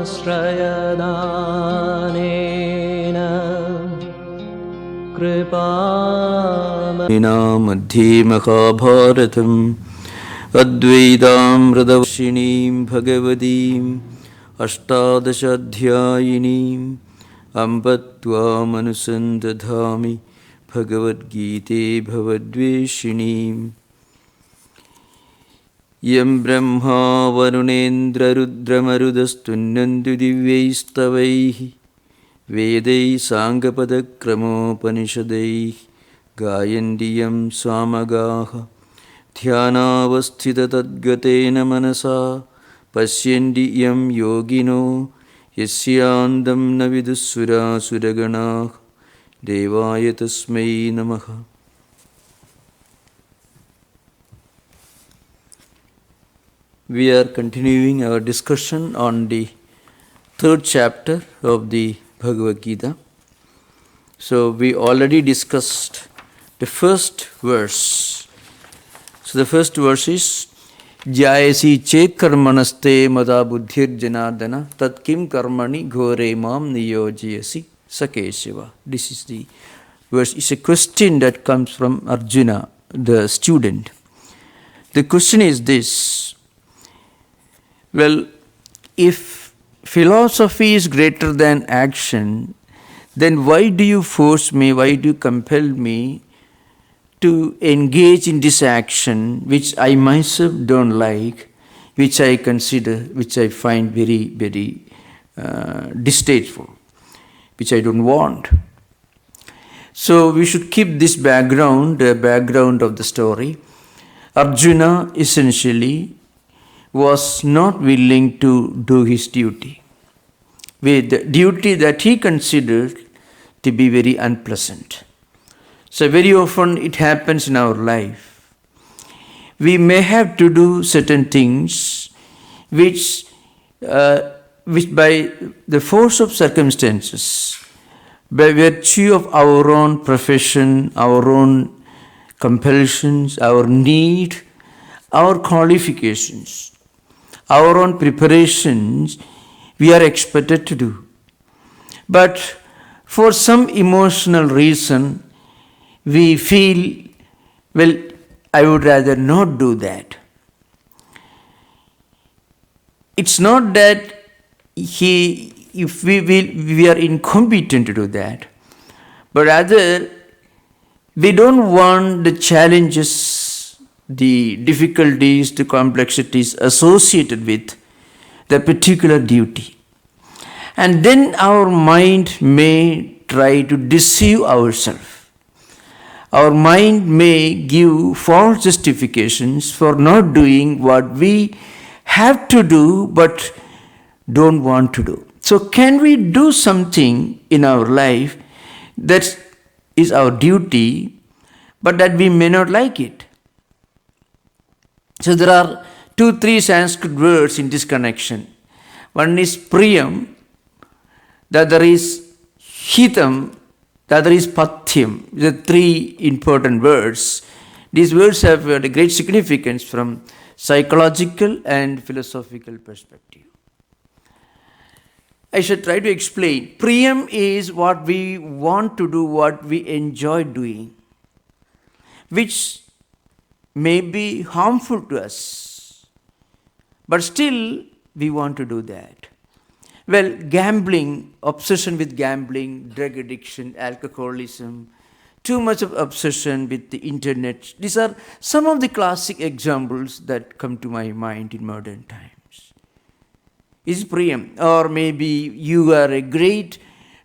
Swamasrayadanena Kripama Madhye Mahabharatam Advaitamrtavashinim Bhagavadim Ashtadashadhyayinim Ambatvam Anusandadhami Bhagavad Gite Bhavadveshinim Yam Brahma Varunendra Rudramarudastunnandu Divyaistavaihi Vedai Sangapadakramopanisadaihi Gayandiyam Samagaha Dhyanavasthita Tadgatena Manasa Pashyandiyam Yogino Yasyandam Navidusura Suraganah Devaya Tasmai Namaha. We are continuing our discussion on the third chapter of the Bhagavad Gita. So we already discussed the first verse. So the first verse is Jayasi chet karmanaste mada buddhir janardana tat kim karmani ghore mam niyojyasi sakeshiva. This is the verse. It's a question that comes from Arjuna, the student. The question is this. Well, if philosophy is greater than action, then why do you force me, why do you compel me to engage in this action which I myself don't like, which I consider, which I find very, very distasteful, which I don't want? So we should keep this background, the background of the story. Arjuna essentially was not willing to do his duty, with the duty that he considered to be very unpleasant. So very often it happens in our life. We may have to do certain things which by the force of circumstances, by virtue of our own profession, our own compulsions, our need, our qualifications, our own preparations, we are expected to do. But for some emotional reason, we feel, well, I would rather not do that. It's not that we are incompetent to do that, but rather we don't want the challenges, the difficulties, the complexities associated with the particular duty. And then our mind may try to deceive ourselves. Our mind may give false justifications for not doing what we have to do but don't want to do. So can we do something in our life that is our duty but that we may not like it? So there are 2-3 Sanskrit words in this connection. One is priyam, the other is hitam, the other is pathyam. The 3 important words. These words have a great significance from psychological and philosophical perspective. I should try to explain. Priam is what we want to do, what we enjoy doing, which may be harmful to us, but still we want to do that. Well, gambling, obsession with gambling, drug addiction, alcoholism, too much of obsession with the internet. These are some of the classic examples that come to my mind in modern times. Is Priam, or maybe you are a great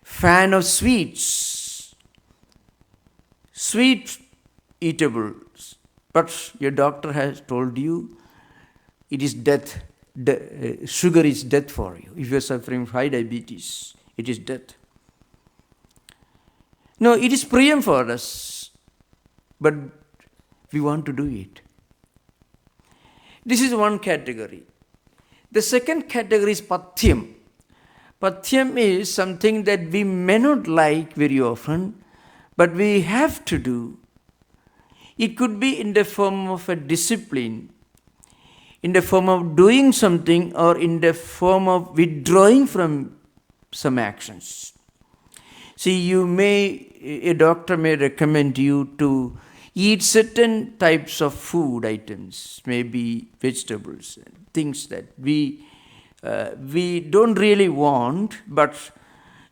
fan of sweets, sweet eatables, but your doctor has told you it is death. Sugar is death for you. If you are suffering from high diabetes, it is death. No, it is priyam for us, but we want to do it. This is one category. The second category is pathyam. Pathyam is something that we may not like very often, but we have to do. It could be in the form of a discipline. in the form of doing something or in the form of withdrawing from some actions. See, a doctor may recommend you to eat certain types of food items, maybe vegetables, things that we don't really want, but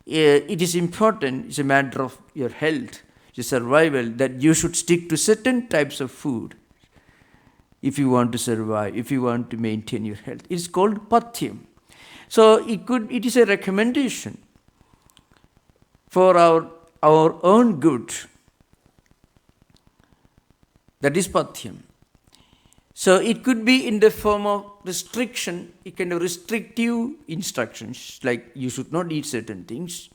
it is important, it's a matter of your health, your survival, that you should stick to certain types of food if you want to survive, if you want to maintain your health. It's called pathyam. So it is a recommendation for our own good. That is pathyam. So it could be in the form of restriction, it can have restrictive instructions, like you should not eat certain things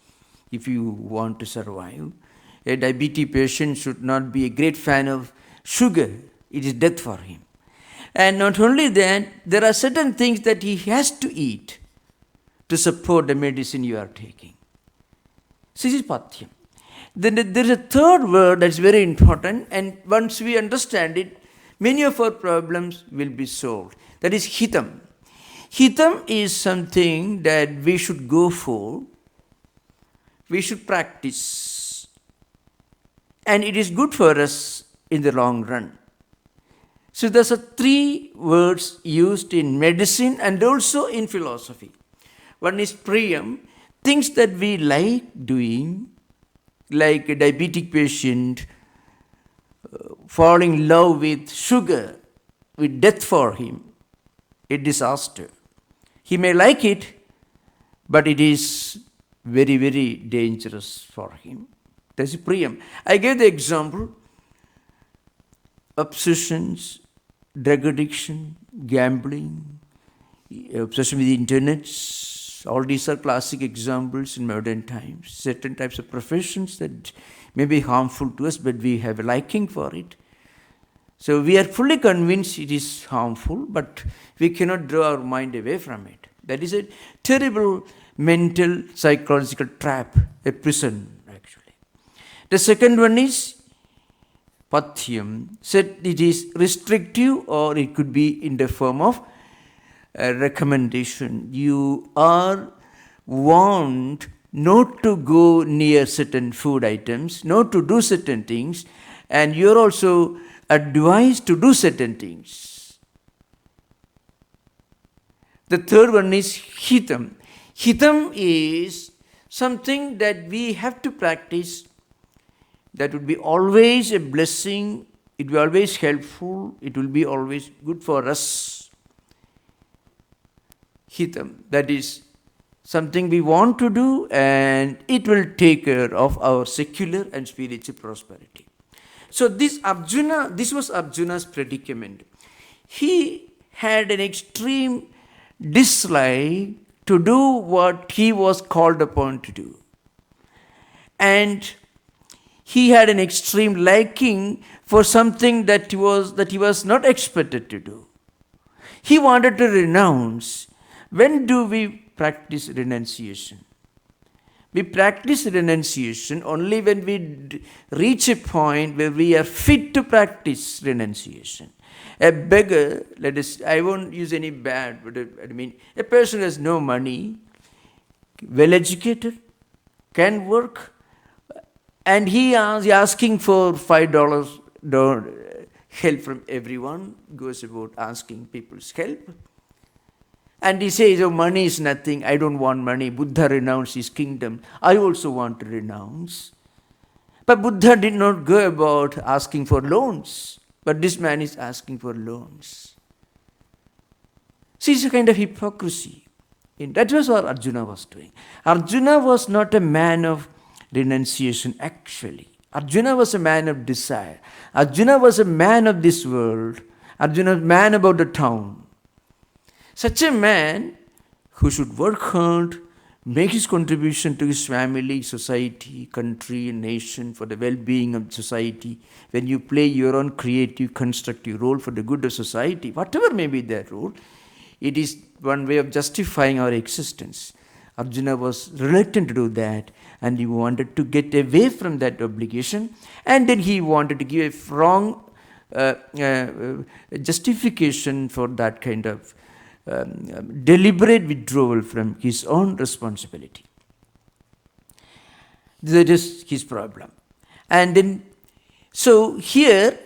if you want to survive. A diabetes patient should not be a great fan of sugar. It is death for him. And not only that, there are certain things that he has to eat to support the medicine you are taking. So this is pathyam. Then there is a third word that's very important, and once we understand it, many of our problems will be solved. That is hitam. Hitam is something that we should go for, we should practice, and it is good for us in the long run. So there's a three words used in medicine and also in philosophy. One is priyam, things that we like doing, like a diabetic patient falling in love with sugar, with death for him, a disaster. He may like it, but it is very, very dangerous for him. That's priyam. I gave the example, obsessions, drug addiction, gambling, obsession with the internet. All these are classic examples in modern times. Certain types of professions that may be harmful to us, but we have a liking for it. So we are fully convinced it is harmful, but we cannot draw our mind away from it. That is a terrible mental, psychological trap, a prison actually. The second one is pathyam. Said it is restrictive, or it could be in the form of a recommendation. You are warned not to go near certain food items, not to do certain things, and you're also advised to do certain things. The third one is hitam. Hitam is something that we have to practice, that would be always a blessing, it will be always helpful, it will be always good for us. Hitam, that is something we want to do, and it will take care of our secular and spiritual prosperity. So this was Arjuna's predicament. He had an extreme dislike to do what he was called upon to do. And he had an extreme liking for something that he was not expected to do. He wanted to renounce. When do we practice renunciation? We practice renunciation only when we reach a point where we are fit to practice renunciation. A beggar, I won't use any bad, but I mean, a person who has no money, well educated, can work, and he is asking for $5 help from everyone, goes about asking people's help. And he says, oh, money is nothing, I don't want money. Buddha renounced his kingdom. I also want to renounce. But Buddha did not go about asking for loans. But this man is asking for loans. See, it's a kind of hypocrisy. And that was what Arjuna was doing. Arjuna was not a man of renunciation actually. Arjuna was a man of desire. Arjuna was a man of this world. Arjuna was a man about the town. Such a man who should work hard, make his contribution to his family, society, country, nation, for the well-being of society. When you play your own creative, constructive role for the good of society, whatever may be that role, it is one way of justifying our existence. Arjuna was reluctant to do that, and he wanted to get away from that obligation, and then he wanted to give a wrong justification for that kind of deliberate withdrawal from his own responsibility. That is his problem. And then, so here,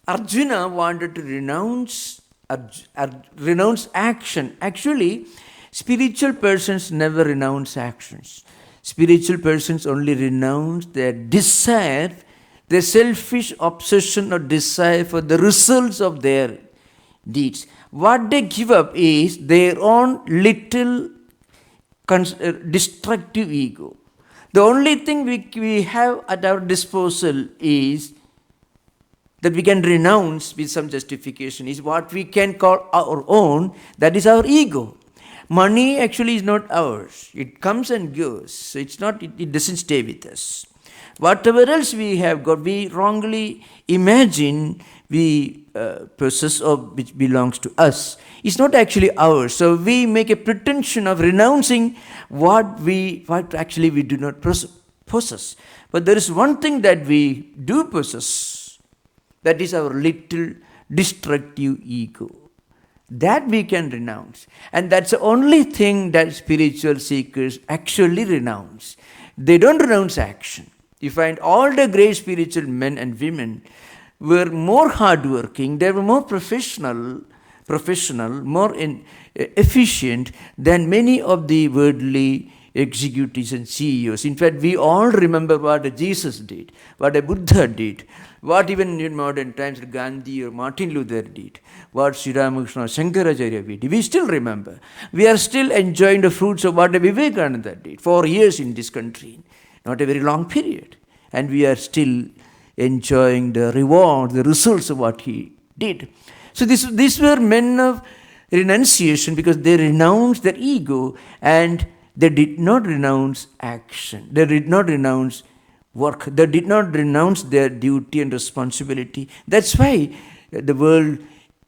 Arjuna wanted to renounce action. Actually, spiritual persons never renounce actions. Spiritual persons only renounce their desire, their selfish obsession or desire for the results of their deeds. What they give up is their own little destructive ego. The only thing we have at our disposal is that we can renounce with some justification is what we can call our own, that is our ego. Money actually is not ours. It comes and goes. So it doesn't stay with us. Whatever else we have got, we wrongly imagine we possess or which belongs to us. It's not actually ours. So we make a pretension of renouncing what actually we do not possess. But there is one thing that we do possess. That is our little destructive ego. That we can renounce. And that's the only thing that spiritual seekers actually renounce. They don't renounce action. You find all the great spiritual men and women were more hardworking, they were more professional, more efficient than many of the worldly executives and CEOs. In fact, we all remember what Jesus did, what a Buddha did, what even in modern times Gandhi or Martin Luther did, what Sri Ramakrishna or Shankaracharya did. We still remember. We are still enjoying the fruits of what Vivekananda did 4 years in this country, not a very long period. And we are still enjoying the reward, the results of what he did. So these were men of renunciation because they renounced their ego and they did not renounce action. They did not renounce work. They did not renounce their duty and responsibility. That's why the world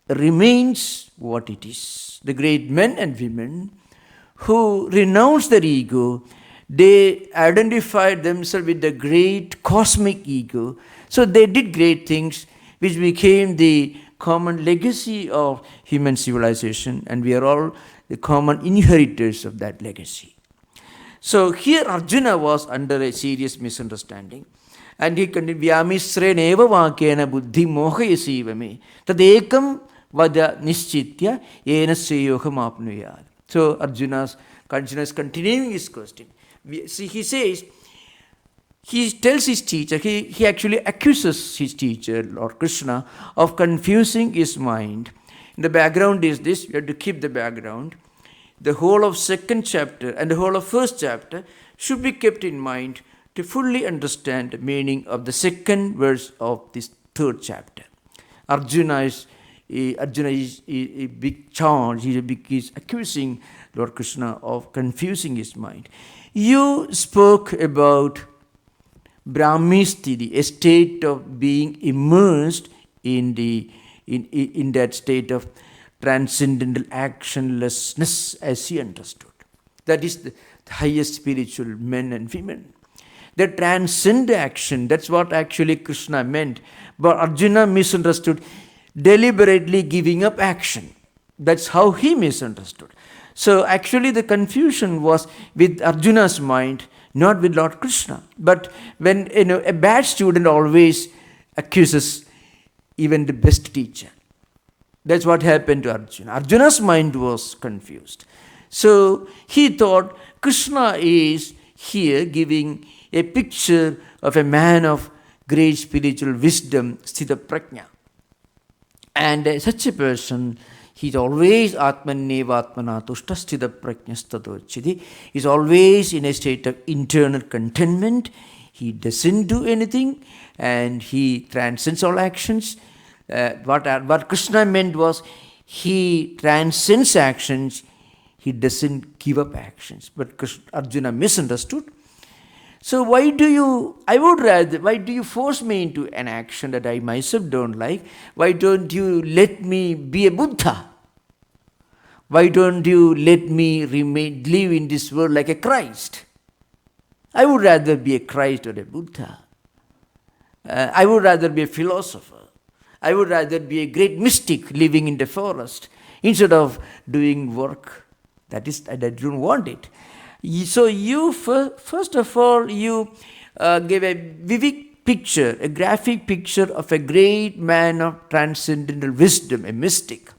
remains what it is. The great men and women who renounced their ego, they identified themselves with the great cosmic ego. So they did great things which became the common legacy of human civilization, and we are all the common inheritors of that legacy. So here Arjuna was under a serious misunderstanding. And he continued, Vyamisre neva vakena buddhi mohayasiva me tadekam vada nischitya yena sreyoham apnuyad. So Arjuna is continuing his question. See, he says, he tells his teacher, he actually accuses his teacher, Lord Krishna, of confusing his mind. The background is this, you have to keep the background. The whole of second chapter and the whole of first chapter should be kept in mind to fully understand the meaning of the second verse of this third chapter. Arjuna is a big charge, he's accusing Lord Krishna of confusing his mind. You spoke about Brahmistiti, a state of being immersed in that state of transcendental actionlessness as he understood. That is the highest spiritual men and women. They transcend action. That's what actually Krishna meant. But Arjuna misunderstood, deliberately giving up action. That's how he misunderstood. So actually the confusion was with Arjuna's mind, not with Lord Krishna. But when a bad student always accuses even the best teacher. That's what happened to Arjuna. Arjuna's mind was confused. So he thought Krishna is here giving a picture of a man of great spiritual wisdom, sthita prajna. And such a person, he's always atmaneva atmana tushta sthita prajnastadochidi. He's always in a state of internal contentment. He doesn't do anything and he transcends all actions. What Krishna meant was he transcends actions, he doesn't give up actions. But Arjuna misunderstood. So why do you force me into an action that I myself don't like? Why don't you let me be a Buddha? Why don't you let me live in this world like a Christ? I would rather be a Christ or a Buddha. I would rather be a philosopher. I would rather be a great mystic living in the forest instead of doing work. That is, I don't want it. So you, first of all, you gave a vivid picture, a graphic picture of a great man of transcendental wisdom, a mystic.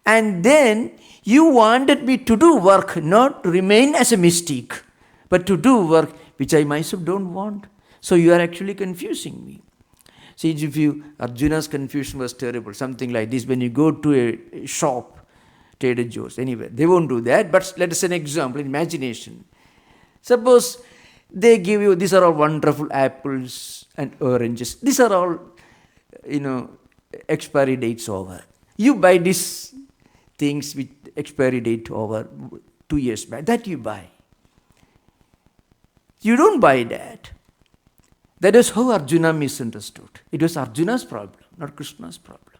And then you wanted me to do work, not to remain as a mystic, but to do work which I myself don't want. So you are actually confusing me. See, if you, Arjuna's confusion was terrible, something like this. When you go to a shop, Tidal Waves, anyway, they won't do that, but let us say an example, imagination. Suppose they give you, these are all wonderful apples and oranges. These are all, expiry dates over. You buy these things with expiry date over 2 years back, that you buy. You don't buy that. That is how Arjuna misunderstood. It was Arjuna's problem, not Krishna's problem.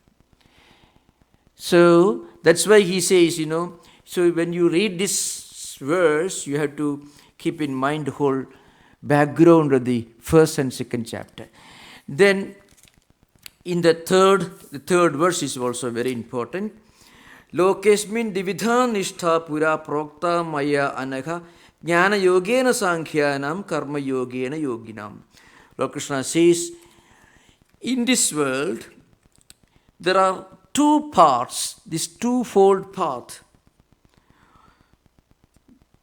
So that's why he says, so when you read this verse, you have to keep in mind the whole background of the first and second chapter. Then in the third verse is also very important. Lokesmin dividha nishtha pura prokta maya anagha jnana yogena sankhyanam karma yogena yoginam. Lord Krishna says, in this world, there are two parts, this twofold path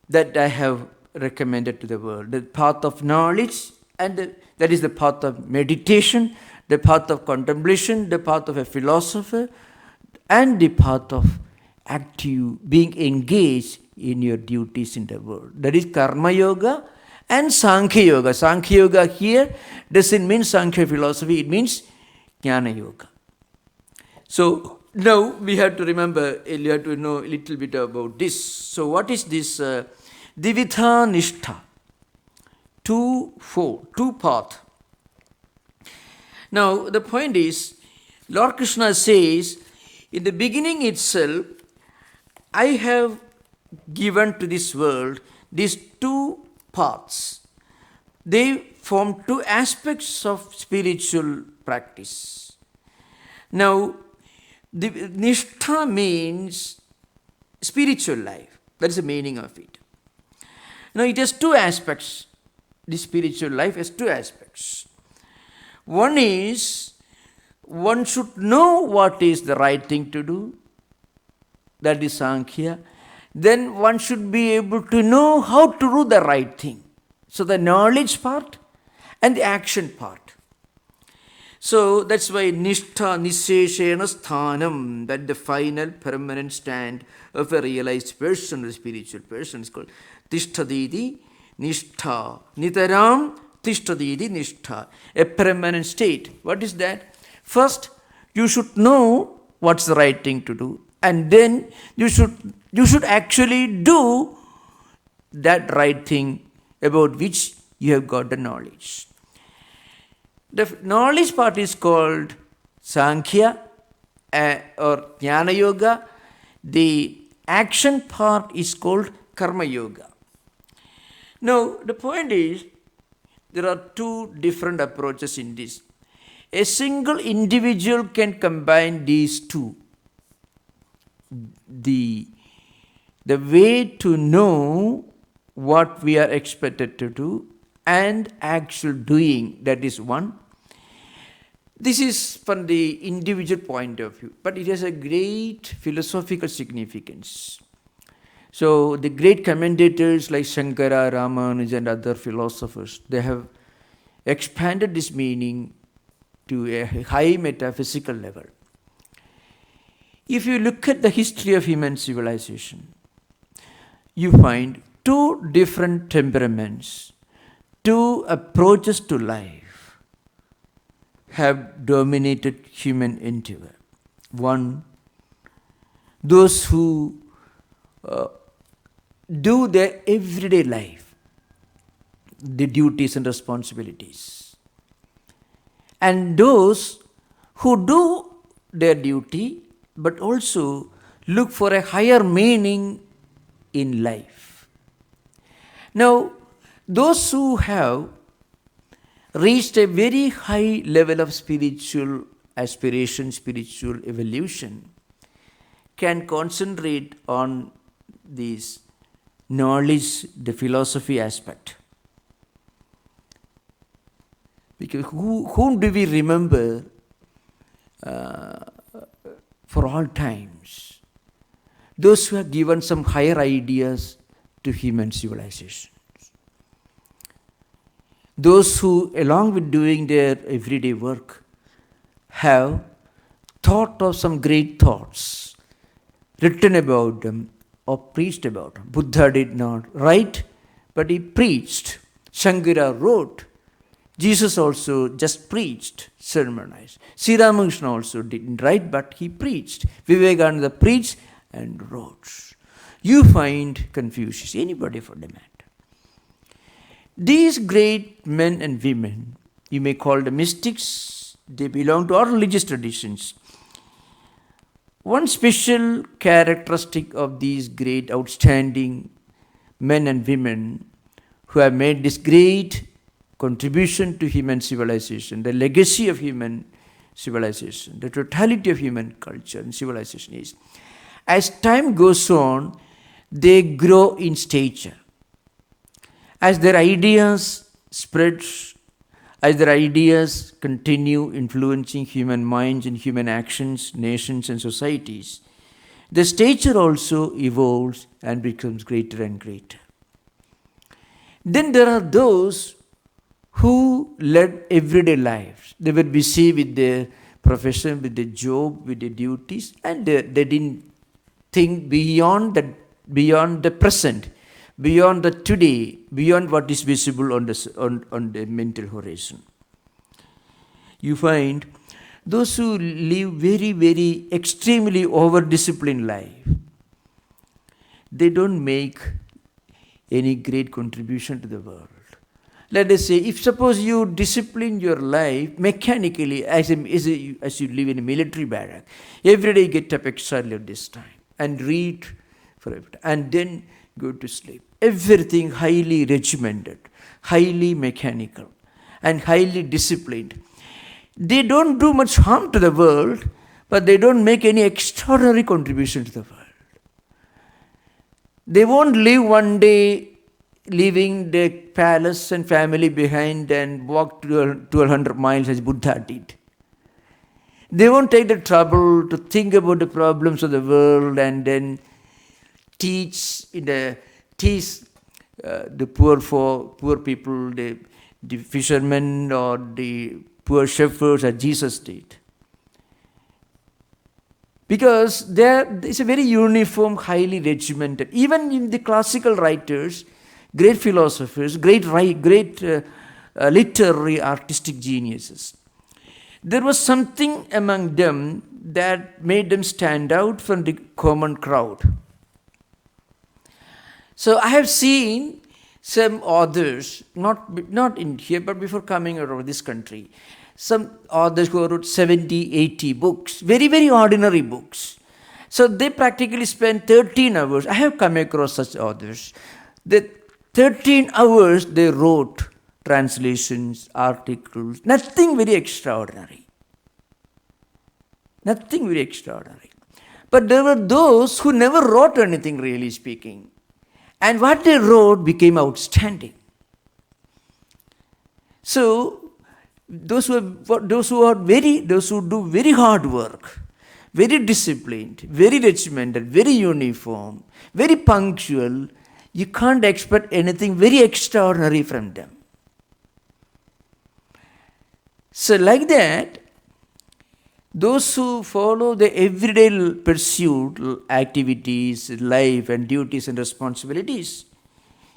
that I have recommended to the world. The path of knowledge, and that is the path of meditation, the path of contemplation, the path of a philosopher, and the path of active, being engaged in your duties in the world. That is Karma Yoga and Sankhya Yoga. Sankhya Yoga here doesn't mean Sankhya philosophy, it means Jnana Yoga. So now we have to remember, you have to know a little bit about this. So what is this Dividha Nishtha? Two path. Now the point is, Lord Krishna says, in the beginning itself, I have given to this world these two paths. They form two aspects of spiritual practice. Now, the Nishtha means spiritual life. That is the meaning of it. Now, it has two aspects. The spiritual life has two aspects. One is, one should know what is the right thing to do. That is Sankhya. Then one should be able to know how to do the right thing. So the knowledge part and the action part. So that's why Nishtha Nisheshena Sthanam, that the final permanent stand of a realized person, a spiritual person, is called Tishtadidi Nishtha. Nitaram Tishtadidi Nishtha. A permanent state. What is that? First, you should know what's the right thing to do. And then you should actually do that right thing about which you have got the knowledge. The knowledge part is called Sankhya or Jnana Yoga. The action part is called Karma Yoga. Now, the point is, there are two different approaches in this. A single individual can combine these two. The way to know what we are expected to do and actual doing, that is one. This is from the individual point of view, but it has a great philosophical significance. So the great commentators like Shankara, Ramanuja and other philosophers, they have expanded this meaning to a high metaphysical level. If you look at the history of human civilization, you find two different temperaments, two approaches to life have dominated human endeavor. One, those who do their everyday life, the duties and responsibilities. And those who do their duty but also look for a higher meaning in life. Now, those who have reached a very high level of spiritual aspiration, spiritual evolution, can concentrate on this knowledge, the philosophy aspect. Because whom do we remember for all times? Those who have given some higher ideas to human civilization. Those who, along with doing their everyday work, have thought of some great thoughts, written about them or preached about them. Buddha did not write, but he preached. Shankara wrote. Jesus also just preached, sermonized. Sri Ramakrishna also didn't write, but he preached. Vivekananda preached and wrote. You find Confucius, anybody for the matter. These great men and women, you may call them mystics, they belong to all religious traditions. One special characteristic of these great, outstanding men and women who have made this great contribution to human civilization, the legacy of human civilization, the totality of human culture and civilization is, as time goes on, they grow in stature. As their ideas spread, as their ideas continue influencing human minds and human actions, nations and societies, the stature also evolves and becomes greater and greater. Then there are those who led everyday lives. They were busy with their profession, with their job, with their duties, and they didn't think beyond the present, beyond the today, beyond what is visible on the mental horizon. You find those who live very, very extremely over-disciplined life, they don't make any great contribution to the world. Let us say, if suppose you discipline your life mechanically as you live in a military barrack, every day you get up exactly at this time and read forever, and then go to sleep. Everything highly regimented, highly mechanical, and highly disciplined. They don't do much harm to the world, but they don't make any extraordinary contribution to the world. They won't live one day leaving the palace and family behind and walk 1,200 miles as Buddha did. They won't take the trouble to think about the problems of the world and then teach the poor people, the fishermen or the poor shepherds as Jesus did. Because there is a very uniform, highly regimented. Even in the classical writers, great philosophers, great literary artistic geniuses, there was something among them that made them stand out from the common crowd. So I have seen some authors, not in here, but before coming out of this country, some authors who wrote 70, 80 books, very, very ordinary books. So they practically spend 13 hours. I have come across such authors. The 13 hours they wrote translations, articles, nothing very extraordinary. Nothing very extraordinary. But there were those who never wrote anything, really speaking. And what they wrote became outstanding. So those who do very hard work, very disciplined, very regimented, very uniform, very punctual, you can't expect anything very extraordinary from them. So like that, those who follow the everyday pursuit, activities, life and duties and responsibilities,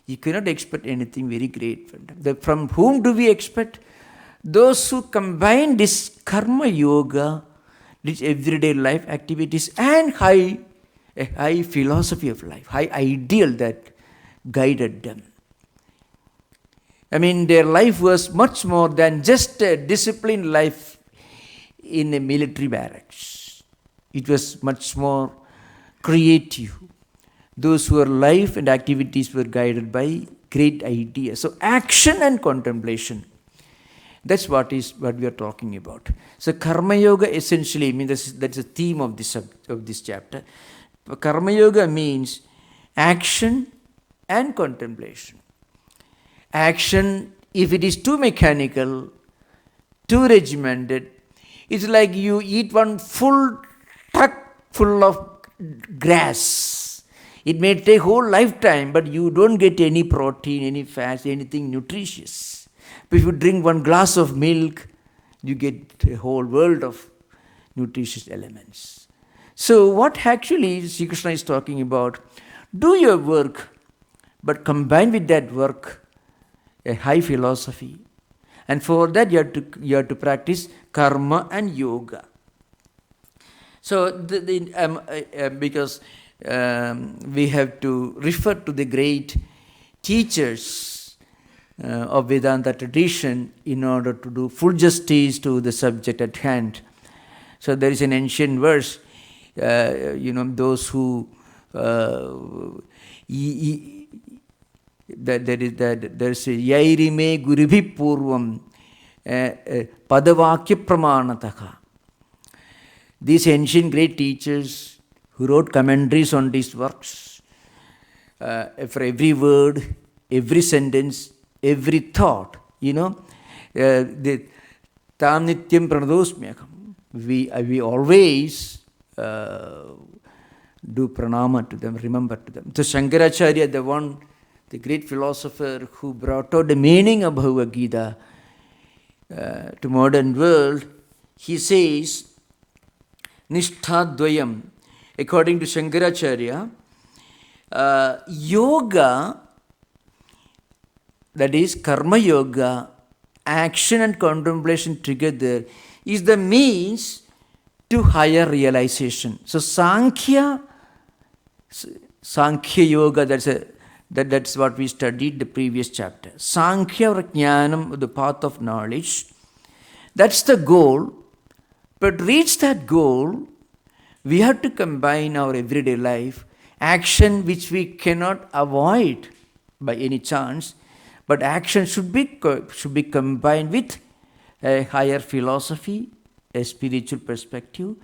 you cannot expect anything very great from them. From whom do we expect? Those who combine this karma yoga, these everyday life activities and a high philosophy of life, high ideal that guided them. I mean, their life was much more than just a disciplined life in a military barracks. It was much more creative. Those whose life and activities were guided by great ideas. So action and contemplation. That's what we are talking about. So Karma Yoga essentially, I mean, that's the theme of this chapter. Karma Yoga means action and contemplation. Action, if it is too mechanical, too regimented, it's like you eat one full truck full of grass. It may take whole lifetime, but you don't get any protein, any fats, anything nutritious. But if you drink one glass of milk, you get a whole world of nutritious elements. So what actually Sri Krishna is talking about, do your work, but combine with that work a high philosophy. And for that you have to practice karma and yoga. So because we have to refer to the great teachers of Vedanta tradition in order to do full justice to the subject at hand. So there is an ancient verse, those who there's a yairime guribhi purvam padavakya pramanataka. These ancient great teachers who wrote commentaries on these works, for every word, every sentence, every thought, the tam nityam pranadosmyakam. We always do pranama to them, remember to them. So Shankaracharya, the great philosopher who brought out the meaning of Bhagavad Gita to modern world, he says, Nishtadvayam, according to Shankaracharya, yoga, that is karma yoga, action and contemplation together, is the means to higher realization. So Sankhya yoga, that's what we studied the previous chapter. Sankhya or Jnanam, the path of knowledge, that's the goal. But to reach that goal, we have to combine our everyday life, action which we cannot avoid by any chance, but action should be combined with a higher philosophy, a spiritual perspective.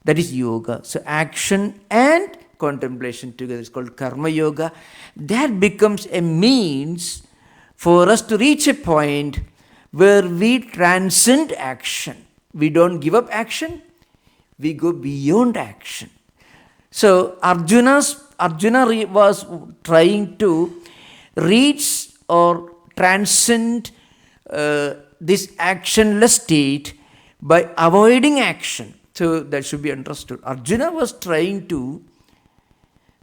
That is yoga. So action and contemplation together is called karma yoga. That becomes a means for us to reach a point where we transcend action. We don't give up action, we go beyond action. So Arjuna was trying to reach or transcend this actionless state by avoiding action. So that should be understood. Arjuna was trying to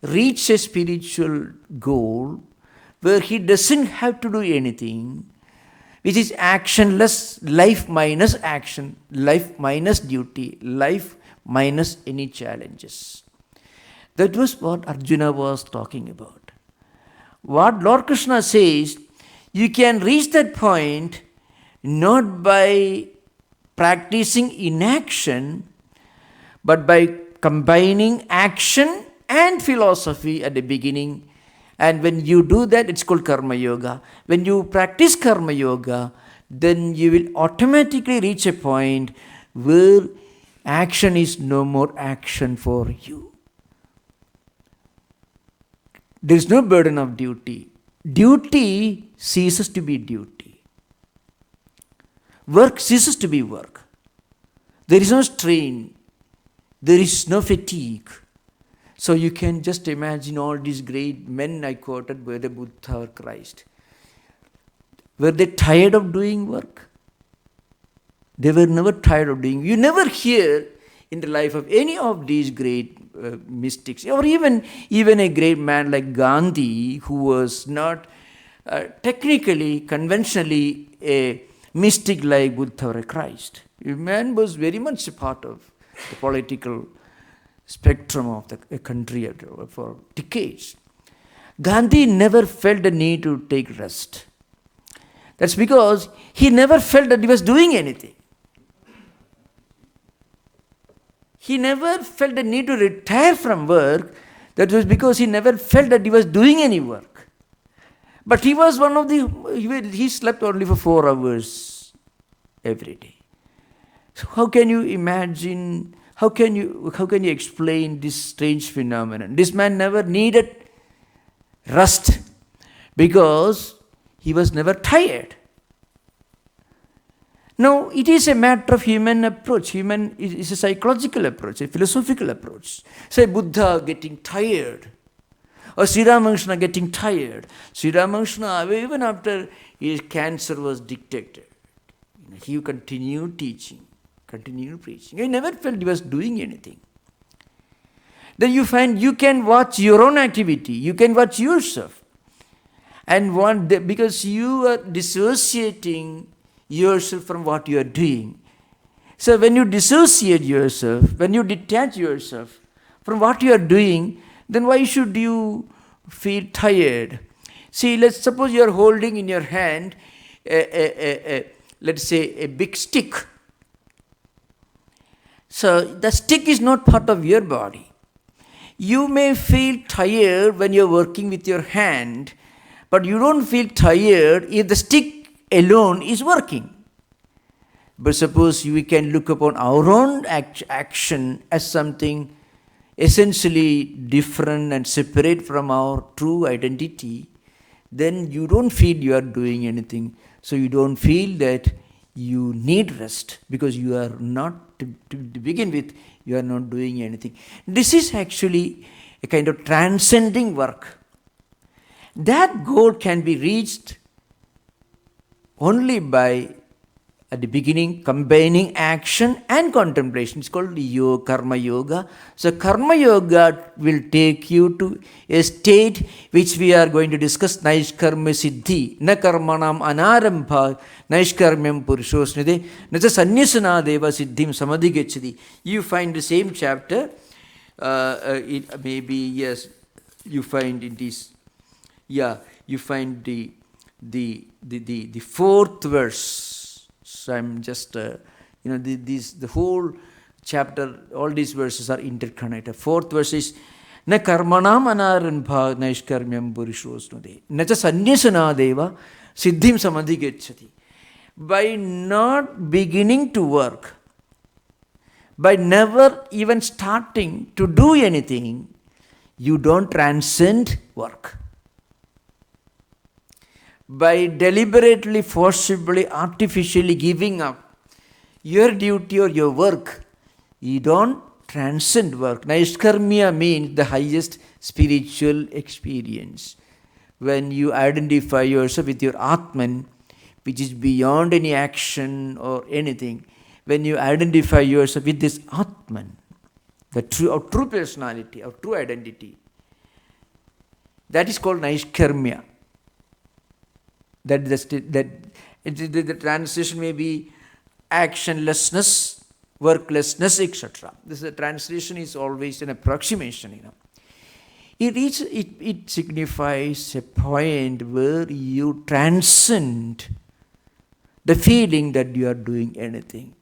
reach a spiritual goal where he doesn't have to do anything, which is actionless, life minus action, life minus duty, life minus any challenges. That was what Arjuna was talking about. What Lord Krishna says, you can reach that point not by practicing inaction, but by combining action and philosophy at the beginning. And when you do that, it's called karma yoga. When you practice karma yoga, then you will automatically reach a point where action is no more action for you. There is no burden of duty. Duty ceases to be duty. Work ceases to be work. There is no strain. There is no fatigue. So you can just imagine all these great men I quoted, whether Buddha or Christ. Were they tired of doing work? They were never tired of doing. You never hear in the life of any of these great mystics, or even a great man like Gandhi, who was not technically, conventionally a mystic like Buddha or a Christ. A man was very much a part of the political spectrum of the country for decades. Gandhi never felt the need to take rest. That's because he never felt that he was doing anything. He never felt the need to retire from work. That was because he never felt that he was doing any work. But he was he slept only for 4 hours every day. So how can you imagine, how can you explain this strange phenomenon? This man never needed rest because he was never tired. Now, it is a matter of human approach. Human is a psychological approach, a philosophical approach. Say Buddha getting tired, or Sri Ramakrishna getting tired. Sri Ramakrishna, even after his cancer was detected, he continued teaching, continued preaching. He never felt he was doing anything. Then you find you can watch your own activity, you can watch yourself. And because you are dissociating yourself from what you are doing. So when you dissociate yourself, when you detach yourself from what you are doing, then why should you feel tired? See, let's suppose you are holding in your hand let's say a big stick. So the stick is not part of your body. You may feel tired when you are working with your hand, but you don't feel tired if the stick alone is working. But suppose we can look upon our own action as something essentially different and separate from our true identity, then you don't feel you are doing anything. So you don't feel that you need rest, because you are not, to begin with, you are not doing anything. This is actually a kind of transcending work. That goal can be reached only by, at the beginning, combining action and contemplation. It's called karma yoga. So karma yoga will take you to a state which we are going to discuss, naishkarma siddhi. Na karmanam anarambha naishkarmyam purushosnide nacha sanyasana deva siddhim samadhi gacchati. You find the same chapter, it maybe, yes, you find it is, yeah, you find the fourth verse. So I'm just, the whole chapter, all these verses are interconnected. Fourth verse is, na karmanam anarambha naishkarmyam purushosnude nacha sanyasana deva siddhim samadhi gacchati. By not beginning to work, by never even starting to do anything, you don't transcend work. By deliberately, forcibly, artificially giving up your duty or your work, you don't transcend work. Naishkarmya means the highest spiritual experience. When you identify yourself with your Atman, which is beyond any action or anything, when you identify yourself with this Atman, our true personality, our true identity, that is called Naishkarmya. The translation may be actionlessness, worklessness, etc. The translation is always an approximation. It signifies a point where you transcend the feeling that you are doing anything,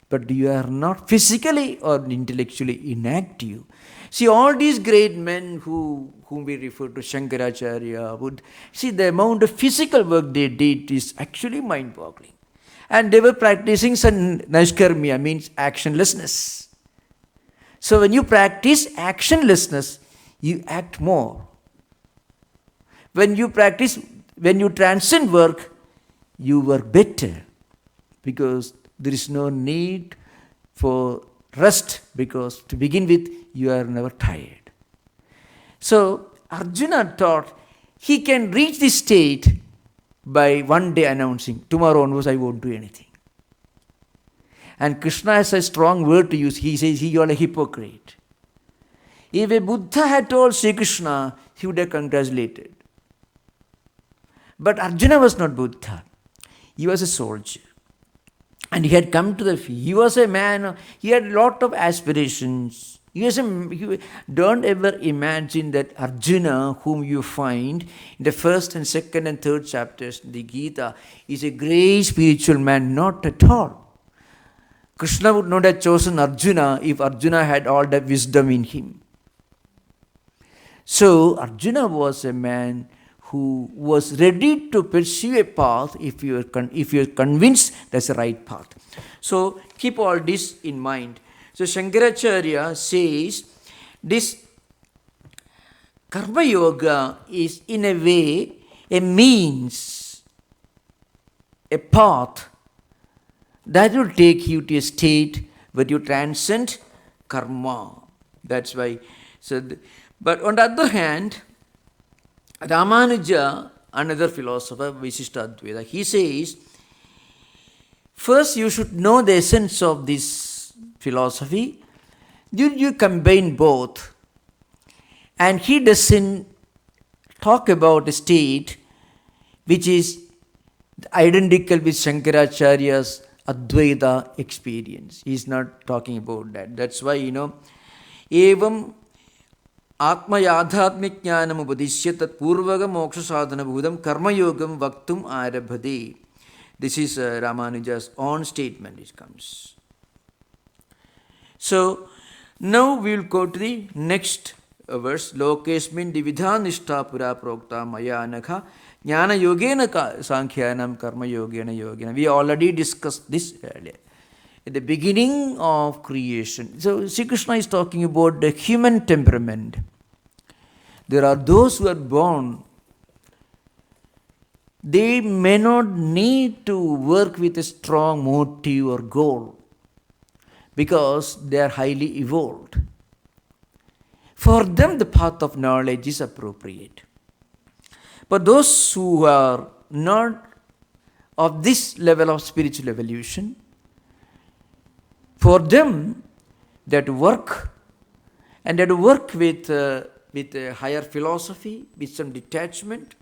but you are not physically or intellectually inactive. See, all these great men whom we refer to, Shankaracharya, see the amount of physical work they did is actually mind-boggling. And they were practicing naishkarmya, means actionlessness. So when you practice actionlessness, you act more. When you transcend work, you work better, because there is no need for rest, because to begin with, you are never tired. So Arjuna thought he can reach this state by one day announcing, tomorrow onwards I won't do anything. And Krishna has a strong word to use. He says, you are a hypocrite. If a Buddha had told Sri Krishna, he would have congratulated. But Arjuna was not Buddha. He was a soldier. And he had come to the field. He was a man, he had a lot of aspirations. Don't ever imagine that Arjuna, whom you find in the first and second and third chapters in the Gita, is a great spiritual man. Not at all. Krishna would not have chosen Arjuna if Arjuna had all the wisdom in him. So Arjuna was a man who was ready to pursue a path if you are convinced that's the right path. So keep all this in mind. So Shankaracharya says this karma yoga is in a way a means, a path that will take you to a state where you transcend karma. That's why. But on the other hand, Ramanuja, another philosopher, Visishtadvaita, he says, first you should know the essence of this philosophy. You combine both. And he doesn't talk about a state which is identical with Shankaracharya's Advaita experience. He is not talking about that. That's why, evam atma yadhatmik jnanam upadishya tat purvaga moksha sadhana bhudam karma yogam vaktum arabhade. This is Ramanuja's own statement. It comes. So, now we will go to the next verse. Lokesmin dividha nishtha pura prokta maya anakha jnana yogena sankhyanam karma yogena yogena. We already discussed this earlier. At the beginning of creation. So, Sri Krishna is talking about the human temperament. There are those who are born. They may not need to work with a strong motive or goal because they are highly evolved. For them, the path of knowledge is appropriate. But those who are not of this level of spiritual evolution, for them, that work and that work with a higher philosophy, with some detachment,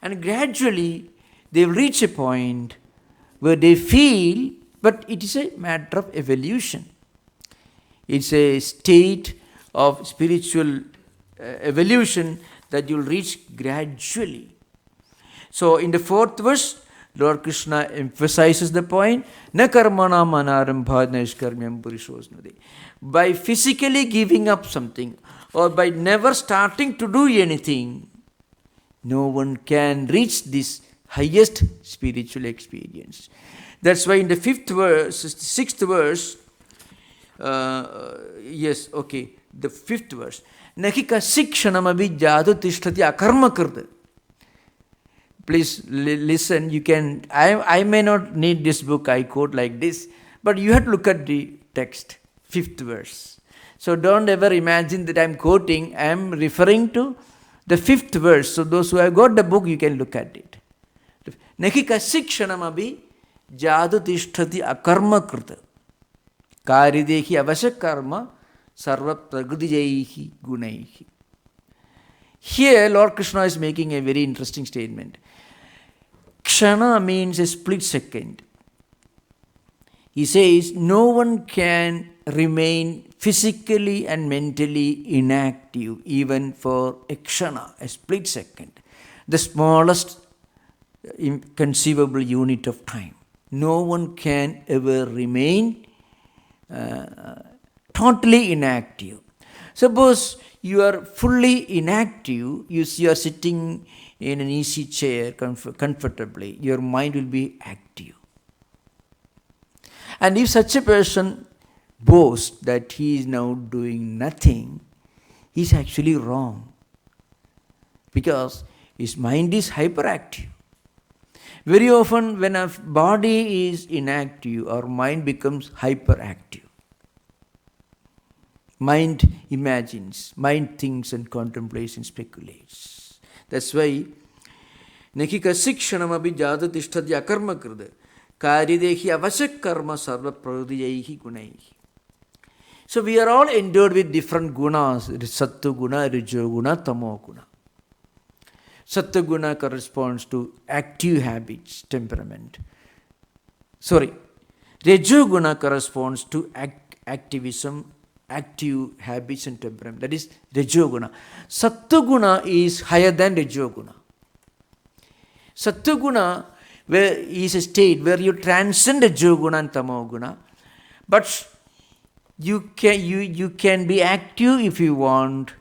and gradually they will reach a point where they feel, but it is a matter of evolution. It's a state of spiritual evolution that you will reach gradually. So in the fourth verse, Lord Krishna emphasizes the point, na karmana manarambha naishkarmyam purishosnade. By physically giving up something or by never starting to do anything, no one can reach this highest spiritual experience. That's why in the sixth verse, the fifth verse, Nakika sikshanam abhijadu tishtati akarma krta. Please listen, you can, I may not need this book, I quote like this, but you have to look at the text, fifth verse. So don't ever imagine that I'm quoting, I'm referring to the fifth verse. So those who have got the book, you can look at it. Nakika sikshanam abhi jadu tishtati akarma krta. Karidehi avasha karma sarva pragudijaihi gunaihi. Here Lord Krishna is making a very interesting statement. Kshana means a split second. He says no one can remain physically and mentally inactive even for a kshana, a split second, the smallest conceivable unit of time. No one can ever remain totally inactive. Suppose you are fully inactive, you are sitting in an easy chair comfortably, your mind will be active. And if such a person boasts that he is now doing nothing, he is actually wrong. Because his mind is hyperactive. Very often when a body is inactive, our mind becomes hyperactive. Mind imagines, mind thinks and contemplates and speculates. That's why Nakika sikshanam abhi jada tishtadya akarma krida karidehi avasyak karma sarva pradiyaihi gunaihi. So we are all endowed with different gunas, sattva guna, rajo guna, tamo guna. Sattva guna corresponds to active habits, temperament. Rajo guna corresponds to activism, active habits and temperament. That is Rajoguna. Sattva-guna is higher than Rajoguna. Sattva-guna is a state where you transcend Rajoguna and Tamoguna, but you can be active if you want.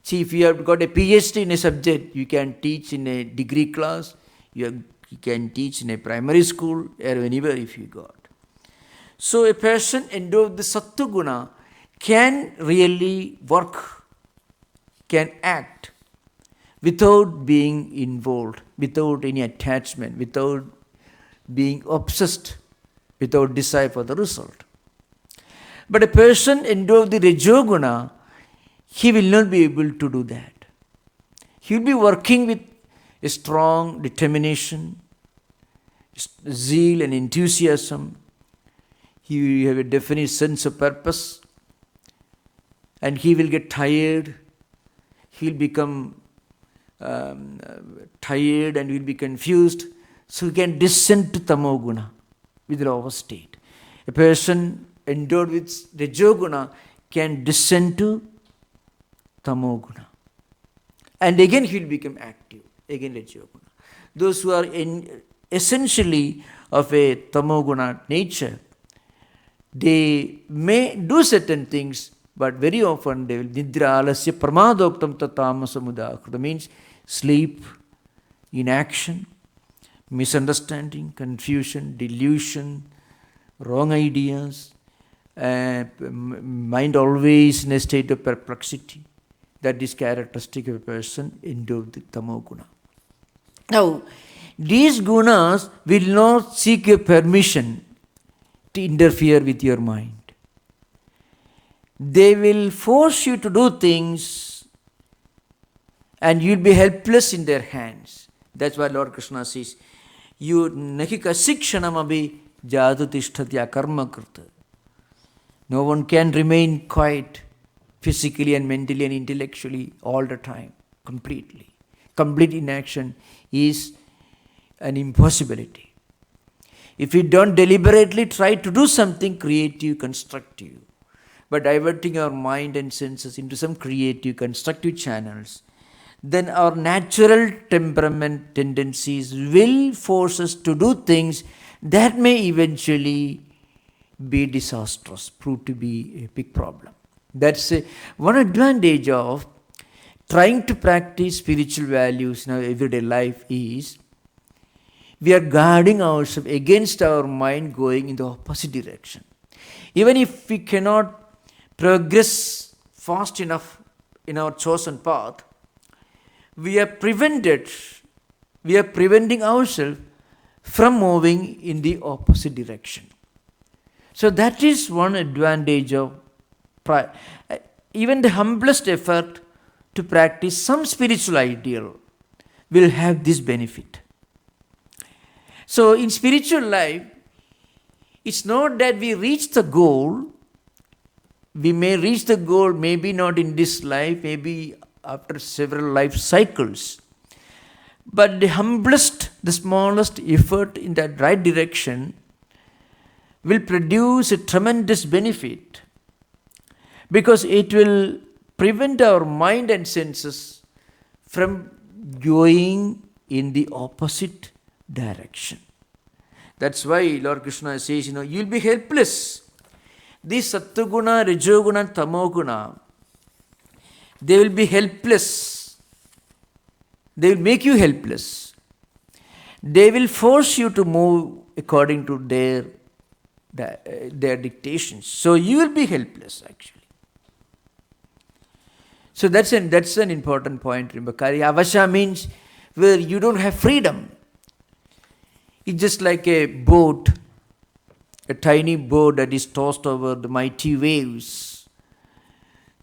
See, if you have got a PhD in a subject, you can teach in a degree class, you can teach in a primary school, or anywhere if you got. So a person endowed with the Sattva Guna can really work, can act without being involved, without any attachment, without being obsessed, without desire for the result. But a person endowed with the Rajoguna, he will not be able to do that. He will be working with a strong determination, zeal and enthusiasm. He will have a definite sense of purpose, and he will get tired. He will become tired and will be confused. So he can descend to Tamoguna with the lower state. A person endowed with Rajoguna can descend to Tamoguna. And again he will become active. Again Rajoguna. Those who are essentially of a Tamoguna nature, they may do certain things, but very often they will nidra alasya pramadoktam tatamasamudakruta, means sleep, inaction, misunderstanding, confusion, delusion, wrong ideas, mind always in a state of perplexity. That is characteristic of a person endowed with Tamoguna. Now, these gunas will not seek your permission to interfere with your mind. They will force you to do things and you will be helpless in their hands. That's why Lord Krishna says, you nahi kasikshanamabi jadu tishtatya karma krita. No one can remain quiet physically and mentally and intellectually all the time, completely. Complete inaction is an impossibility. If we don't deliberately try to do something creative, constructive, but diverting our mind and senses into some creative, constructive channels, then our natural temperament tendencies will force us to do things that may eventually be disastrous, prove to be a big problem. That's one advantage of trying to practice spiritual values in our everyday life is we are guarding ourselves against our mind going in the opposite direction. Even if we cannot progress fast enough in our chosen path, we are preventing ourselves from moving in the opposite direction. So that is one advantage of even the humblest effort to practice some spiritual ideal will have this benefit. So in spiritual life, it's not that we reach the goal. We may reach the goal, maybe not in this life, maybe after several life cycles. But the humblest, the smallest effort in that right direction will produce a tremendous benefit, because it will prevent our mind and senses from going in the opposite direction. That's why Lord Krishna says, you'll be helpless. These Sattva-guna, Rajoguna, and Tamoguna, they will be helpless. They will make you helpless. They will force you to move according to their dictations. So you will be helpless actually. So that's an important point. Remember, Karya Avasha means where you don't have freedom. It's just like a boat, a tiny boat that is tossed over the mighty waves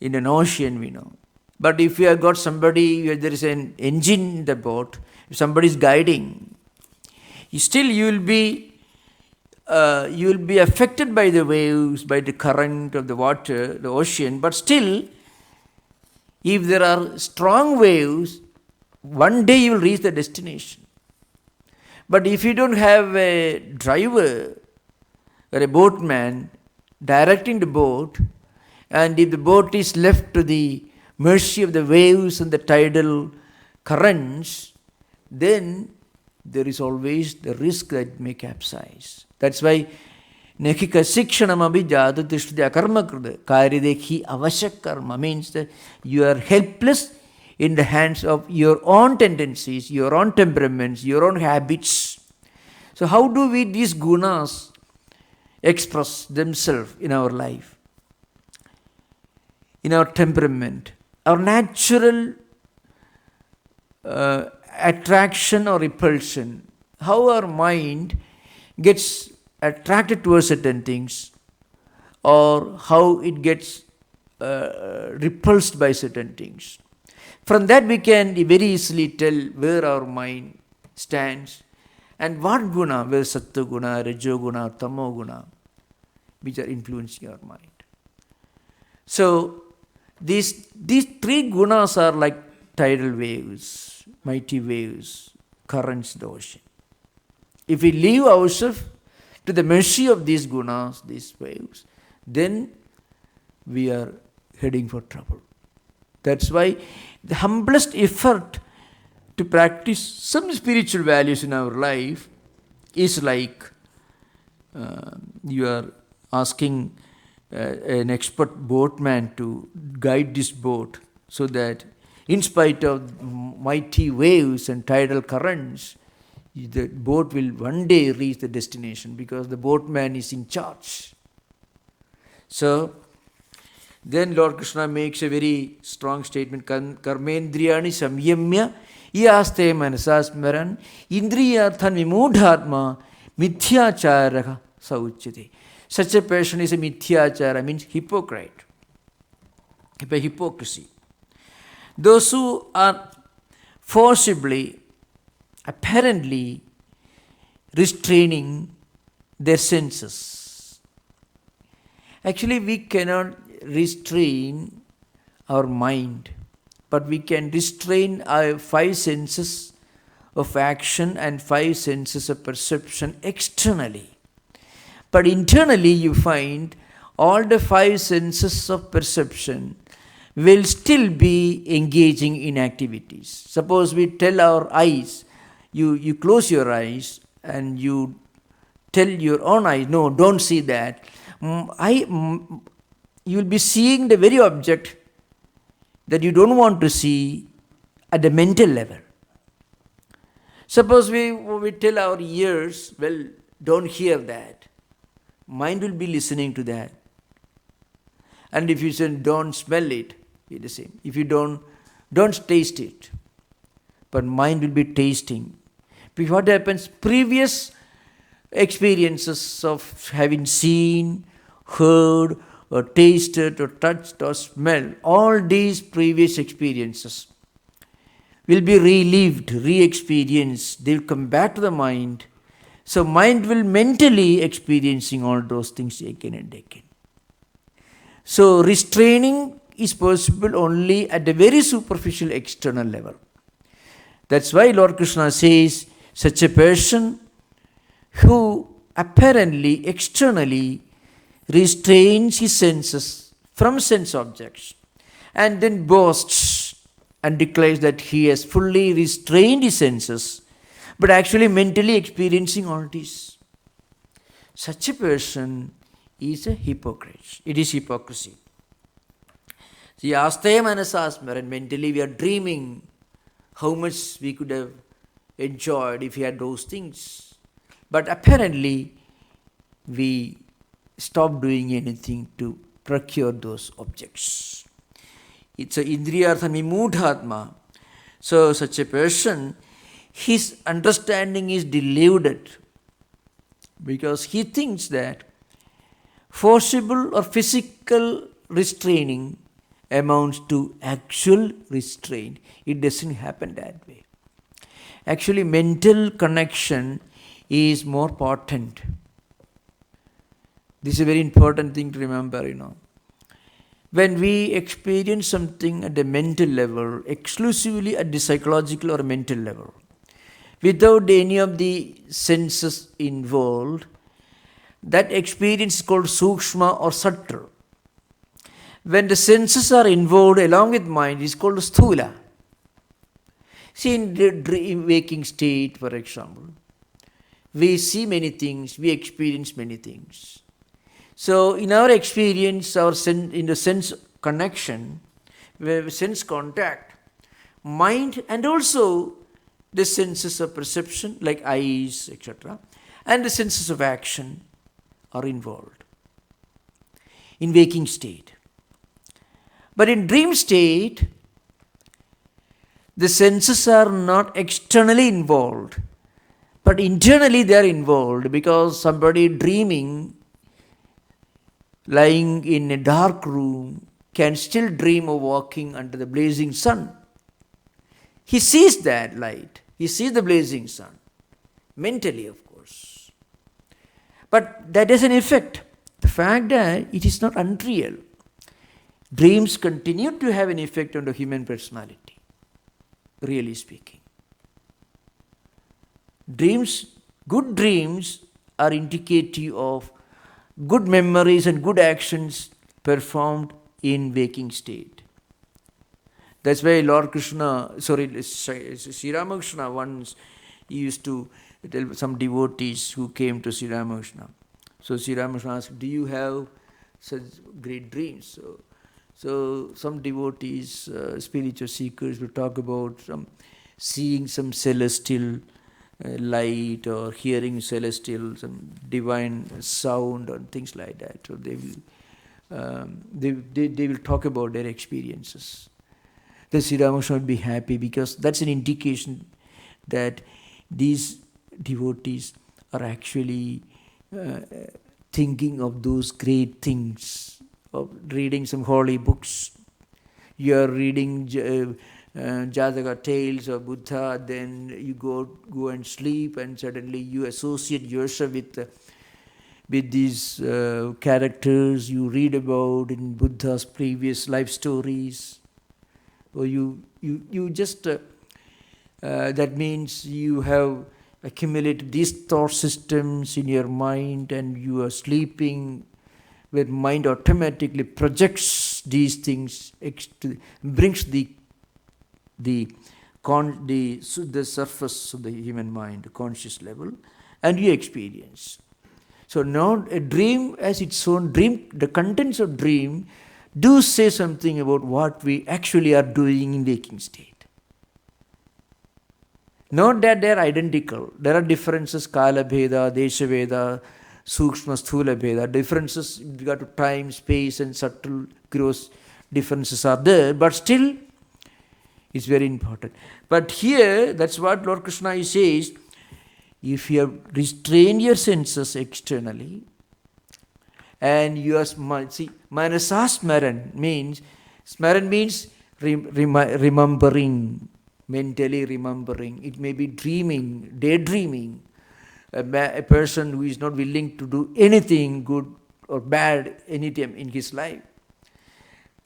in an ocean, we know. But if you have got somebody, there is an engine in the boat, if somebody is guiding, you will be affected by the waves, by the current of the water, the ocean, but still, if there are strong waves, one day you will reach the destination. But if you don't have a driver or a boatman directing the boat, and if the boat is left to the mercy of the waves and the tidal currents, then there is always the risk that it may capsize. That's why Nehi kasikshanamabi jadu tishtya karma krude. Karidekhi avashak karma means that you are helpless in the hands of your own tendencies, your own temperaments, your own habits. So how do we these gunas express themselves in our life, in our temperament, our natural attraction or repulsion, how our mind gets attracted towards certain things, or how it gets repulsed by certain things. From that we can very easily tell where our mind stands and what guna, whether sattva guna, rajo guna, tamo guna, which are influencing our mind. So these three gunas are like tidal waves, mighty waves, currents in the ocean. If we leave ourselves to the mercy of these gunas, these waves, then we are heading for trouble. That's why the humblest effort to practice some spiritual values in our life is like you are asking an expert boatman to guide this boat so that in spite of mighty waves and tidal currents, the boat will one day reach the destination because the boatman is in charge. So then Lord Krishna makes a very strong statement, karmendriyani samyamya yaste manasasmaran indriyarthan vimudhatma mithyachara sauchyate. Such a person is a mithyachara, means hypocrite, hypocrisy. Those who are forcibly, apparently restraining their senses. Actually, we cannot restrain our mind, but we can restrain our five senses of action and five senses of perception externally. But internally you find all the five senses of perception will still be engaging in activities. Suppose we tell our eyes, you close your eyes and you tell your own eyes, no, don't see that. You will be seeing the very object that you don't want to see at the mental level. Suppose we tell our ears, well, don't hear that. Mind will be listening to that. And if you say don't smell it, it's the same. If you don't taste it, but mind will be tasting. Because what happens? Previous experiences of having seen, heard, or tasted, or touched, or smelled, all these previous experiences will be relived, re-experienced. They will come back to the mind. So mind will mentally experiencing all those things again and again. So restraining is possible only at the very superficial external level. That's why Lord Krishna says, such a person who apparently, externally restrains his senses from sense objects and then boasts and declares that he has fully restrained his senses, but actually mentally experiencing all this. Such a person is a hypocrite. It is hypocrisy. See, aste manasasmaran, mentally we are dreaming how much we could have enjoyed if we had those things. But apparently we stop doing anything to procure those objects. It's a indriyartha vimudhatma. So such a person, his understanding is deluded because he thinks that forcible or physical restraining amounts to actual restraint. It doesn't happen that way. Actually, mental connection is more potent. This is a very important thing to remember, When we experience something at the mental level, exclusively at the psychological or mental level, without any of the senses involved, that experience is called sukshma or subtle. When the senses are involved along with mind, it's called sthula. See, in the waking state, for example, we see many things, we experience many things. So in our experience, in the sense connection, where sense contact, mind and also the senses of perception like eyes, etc., and the senses of action are involved in waking state. But in dream state, the senses are not externally involved, but internally they are involved, because somebody dreaming, lying in a dark room, can still dream of walking under the blazing sun. He sees that light, he sees the blazing sun, mentally of course. But that has an effect. The fact that it is not unreal. Dreams continue to have an effect on the human personality, really speaking. Good dreams are indicative of good memories and good actions performed in waking state. That's why Sri Ramakrishna once used to tell some devotees who came to Sri Ramakrishna. So Sri Ramakrishna asked, do you have such great dreams? So some devotees, spiritual seekers, will talk about seeing some celestial light or hearing celestial, some divine sound or things like that. So they will talk about their experiences. The Sri Ramakrishna will be happy, because that's an indication that these devotees are actually thinking of those great things, of reading some holy books. You are reading Jataka tales of Buddha, then you go and sleep, and suddenly you associate yourself with these characters you read about in Buddha's previous life stories. Or you just, that means you have accumulated these thought systems in your mind, and you are sleeping, where mind automatically projects these things, brings the surface of the human mind, the conscious level, and you experience. So now a dream as its own dream, the contents of dream do say something about what we actually are doing in waking state. Not that they are identical. There are differences, kala bheda, desha bheda, sukshma, sthula bheda. Differences with regard to time, space and subtle, gross differences are there, but still it's very important. But here, that's what Lord Krishna says, if you have restrained your senses externally, and you are, manasa smaran means remembering, mentally remembering. It may be dreaming, daydreaming. A person who is not willing to do anything good or bad anytime in his life,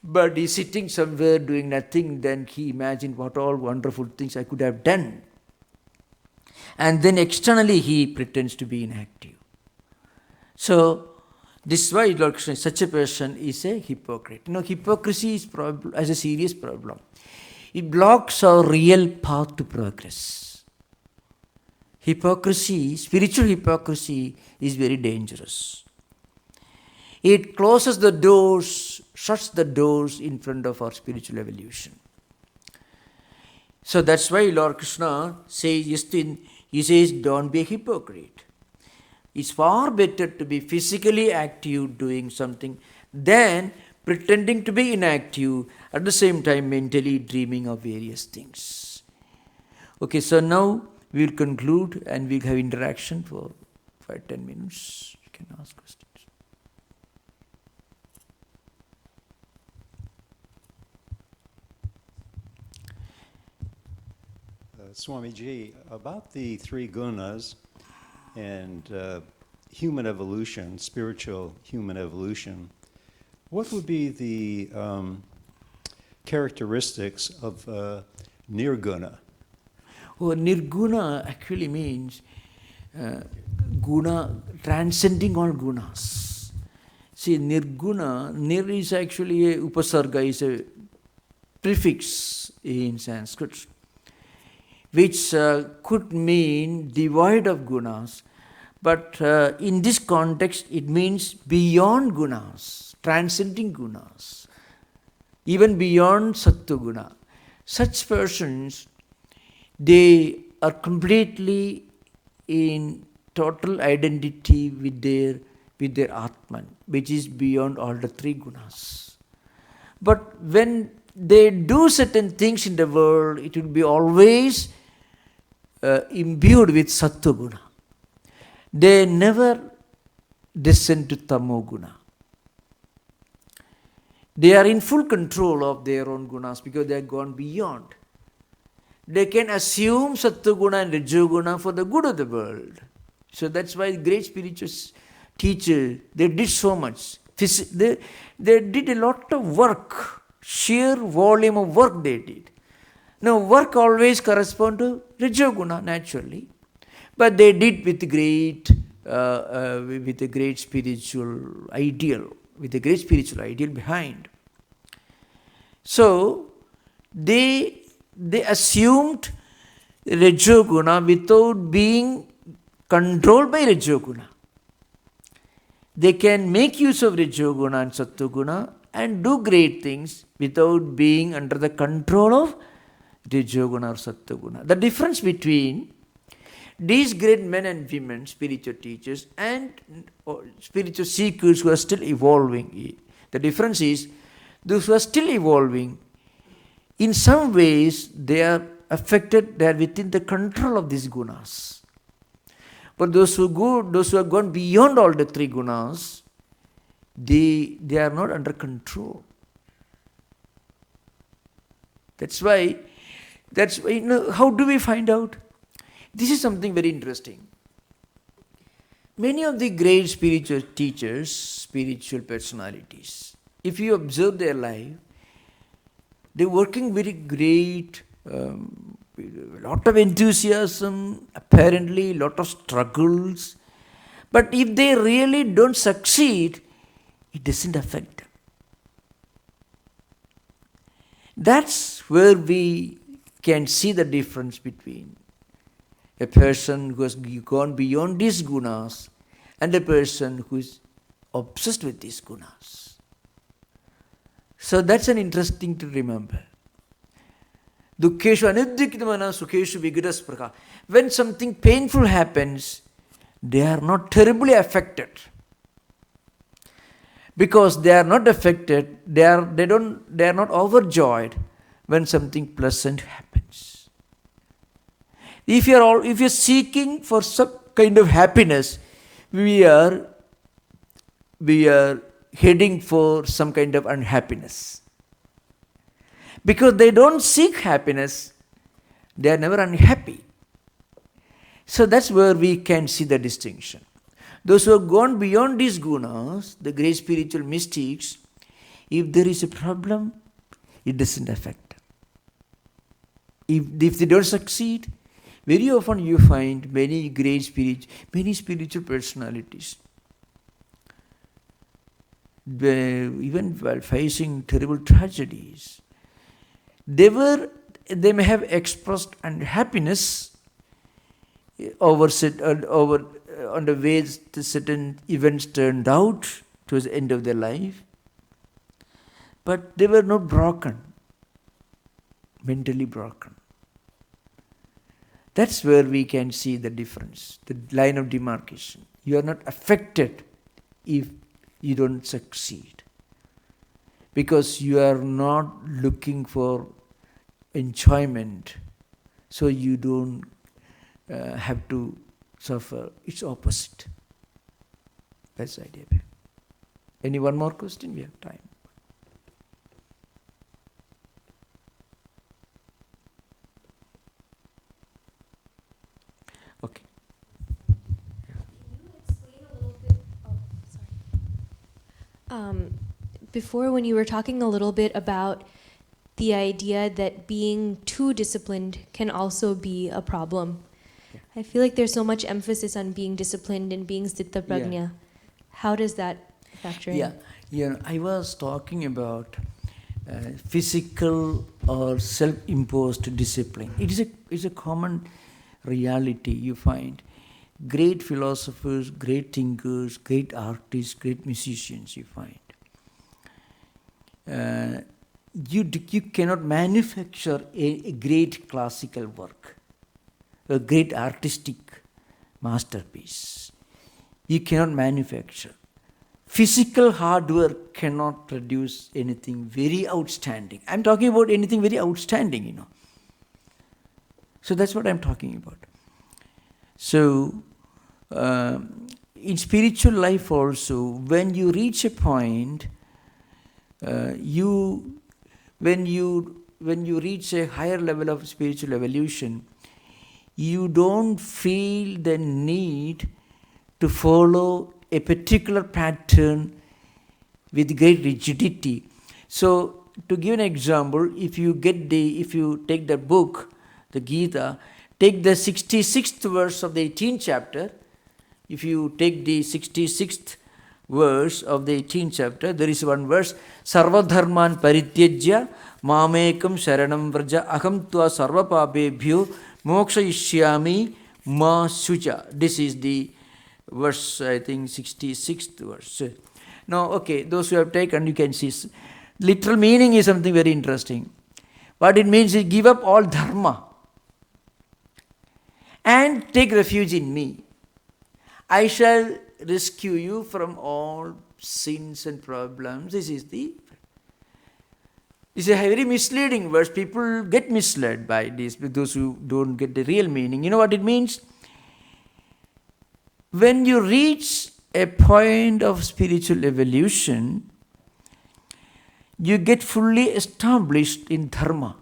but he's sitting somewhere doing nothing, then he imagined what all wonderful things I could have done. And then externally he pretends to be inactive. So this is why Lord Krishna, such a person is a hypocrite. Hypocrisy is a serious problem. It blocks our real path to progress. Hypocrisy, spiritual hypocrisy, is very dangerous. It closes the doors, shuts the doors in front of our spiritual evolution. So that's why Lord Krishna says, he says, don't be a hypocrite. It's far better to be physically active doing something than pretending to be inactive, at the same time mentally dreaming of various things. Okay, so now we will conclude and we'll have interaction for 5-10 minutes. You can ask questions. Swamiji, about the three gunas and human evolution, spiritual human evolution, what would be the characteristics of nirguna? Well, nirguna actually means guna, transcending all gunas. See, nirguna, nir is actually a upasarga, is a prefix in Sanskrit, which could mean devoid of gunas, But in this context, it means beyond gunas, transcending gunas, even beyond sattva-guna. Such persons, they are completely in total identity with their Atman, which is beyond all the three gunas. But when they do certain things in the world, it will be always imbued with sattva-guna. They never descend to tamoguna. They are in full control of their own gunas because they have gone beyond. They can assume sattva-guna and rajoguna for the good of the world. So that's why great spiritual teachers, they did so much. They did a lot of work, sheer volume of work they did. Now work always corresponds to rajoguna naturally. But they did with a great spiritual ideal, with a great spiritual ideal behind. So they assumed rajoguna without being controlled by rajoguna. They can make use of rajoguna and sattva-guna and do great things without being under the control of rajoguna or sattva-guna. The difference between these great men and women, spiritual teachers and spiritual seekers who are still evolving, the difference is those who are still evolving, in some ways they are affected, they are within the control of these gunas. But those who have gone beyond all the three gunas, they are not under control. That's why, how do we find out? This is something very interesting. Many of the great spiritual teachers, spiritual personalities, if you observe their life, they're working very great, a lot of enthusiasm, apparently a lot of struggles. But if they really don't succeed, it doesn't affect them. That's where we can see the difference between a person who has gone beyond these gunas and a person who is obsessed with these gunas. So that's an interesting to remember. Dukkeshu anidiktamana sukheshu vigrasprakha. When something painful happens, they are not terribly affected. Because they are not affected, they are not overjoyed when something pleasant happens. If you are seeking for some kind of happiness, we are heading for some kind of unhappiness. Because they don't seek happiness, they are never unhappy. So that's where we can see the distinction. Those who have gone beyond these gunas, the great spiritual mystics, if there is a problem, it doesn't affect them. If they don't succeed, very often you find many spiritual personalities, even while facing terrible tragedies, they may have expressed unhappiness over on the ways the certain events turned out towards the end of their life, but they were not broken, mentally broken. That's where we can see the difference, the line of demarcation. You are not affected if you don't succeed, because you are not looking for enjoyment, so you don't have to suffer. It's opposite. That's the idea. Any one more question? We have time. Okay. Can you explain a little bit? Before, when you were talking a little bit about the idea that being too disciplined can also be a problem. Yeah. I feel like there's so much emphasis on being disciplined and being Siddha Prajna. Yeah. How does that factor in? Yeah. I was talking about physical or self-imposed discipline. It is a common reality you find. great philosophers, great thinkers, great artists, great musicians you find. You cannot manufacture a great classical work, a great artistic masterpiece. You cannot manufacture. Physical hard work cannot produce anything very outstanding. I'm talking about anything very outstanding, So that's what I'm talking about. So, in spiritual life also, when you reach a point, when you reach a higher level of spiritual evolution, you don't feel the need to follow a particular pattern with great rigidity. So, to give an example, if you take the book, the Gita, take the 66th verse of the 18th chapter. If you take the 66th verse of the 18th chapter, there is one verse, Sarva dharman parityajya mamekam sharanam vraja aham tva sarva papebhyo mokshayishyami ma suja. This is the verse, I think 66th verse. Now, okay, those who have taken, you can see. Literal meaning is something very interesting. What it means is give up all dharma and take refuge in me. I shall rescue you from all sins and problems. This is a very misleading verse. People get misled by this, those who don't get the real meaning. You know what it means? When you reach a point of spiritual evolution, you get fully established in dharma.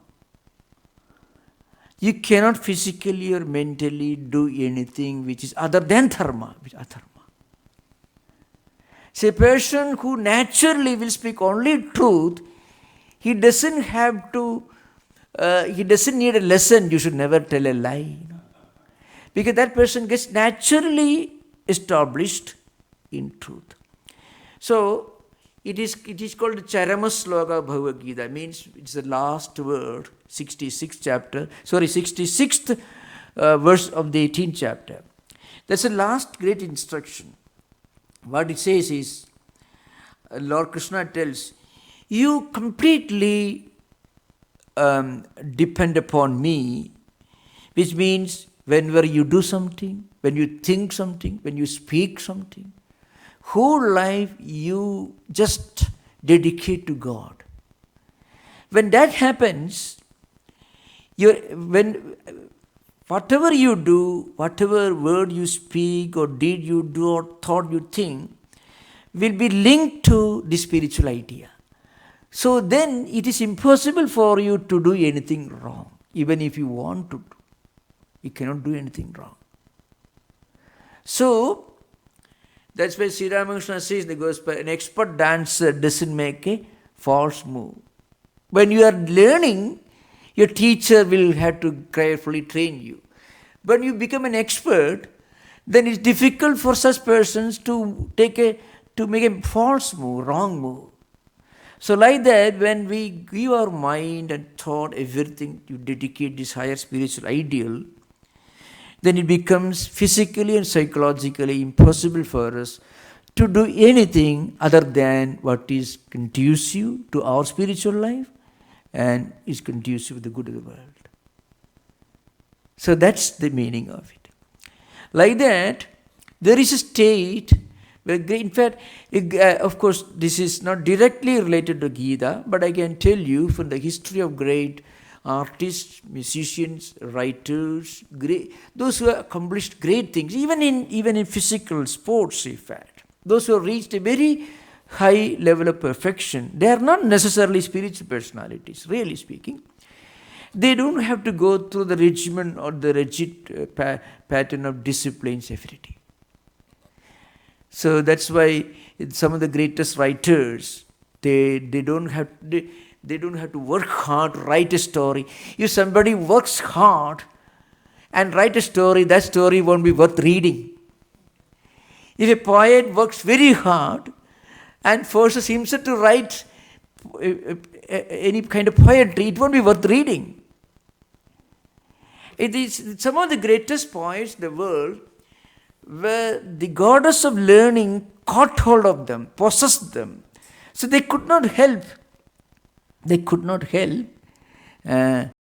You cannot physically or mentally do anything which is other than dharma, which is adharma. So a person who naturally will speak only truth, he doesn't need a lesson, you should never tell a lie. Because that person gets naturally established in truth. So, it is called the Charama Sloka of Bhagavad Gita. Means it's the last word, 66th verse of the 18th chapter. That's the last great instruction. What it says is, Lord Krishna tells, you completely depend upon me, which means whenever you do something, when you think something, when you speak something, whole life you just dedicate to God. When that happens, whatever you do, whatever word you speak or deed you do or thought you think, will be linked to the spiritual idea. So then it is impossible for you to do anything wrong. Even if you want to, you cannot do anything wrong. So, that's why Sri Ramakrishna says in the Gospel, an expert dancer doesn't make a false move. When you are learning, your teacher will have to carefully train you. When you become an expert, then it's difficult for such persons to make a false move, wrong move. So like that, when we give our mind and thought, everything, you dedicate this higher spiritual ideal, then it becomes physically and psychologically impossible for us to do anything other than what is conducive to our spiritual life and is conducive to the good of the world. So that's the meaning of it. Like that, there is a state where, in fact, of course, this is not directly related to Gita, but I can tell you from the history of great artists, musicians, writers, those who have accomplished great things, even in physical sports, in fact. Those who have reached a very high level of perfection, they are not necessarily spiritual personalities, really speaking. They don't have to go through the regimen or the rigid pattern of disciplines every day. So that's why some of the greatest writers, they don't have to work hard to write a story. If somebody works hard and write a story, that story won't be worth reading. If a poet works very hard and forces himself to write any kind of poetry, it won't be worth reading. It is some of the greatest poets in the world, where the goddess of learning caught hold of them, possessed them. So they could not help. They could not help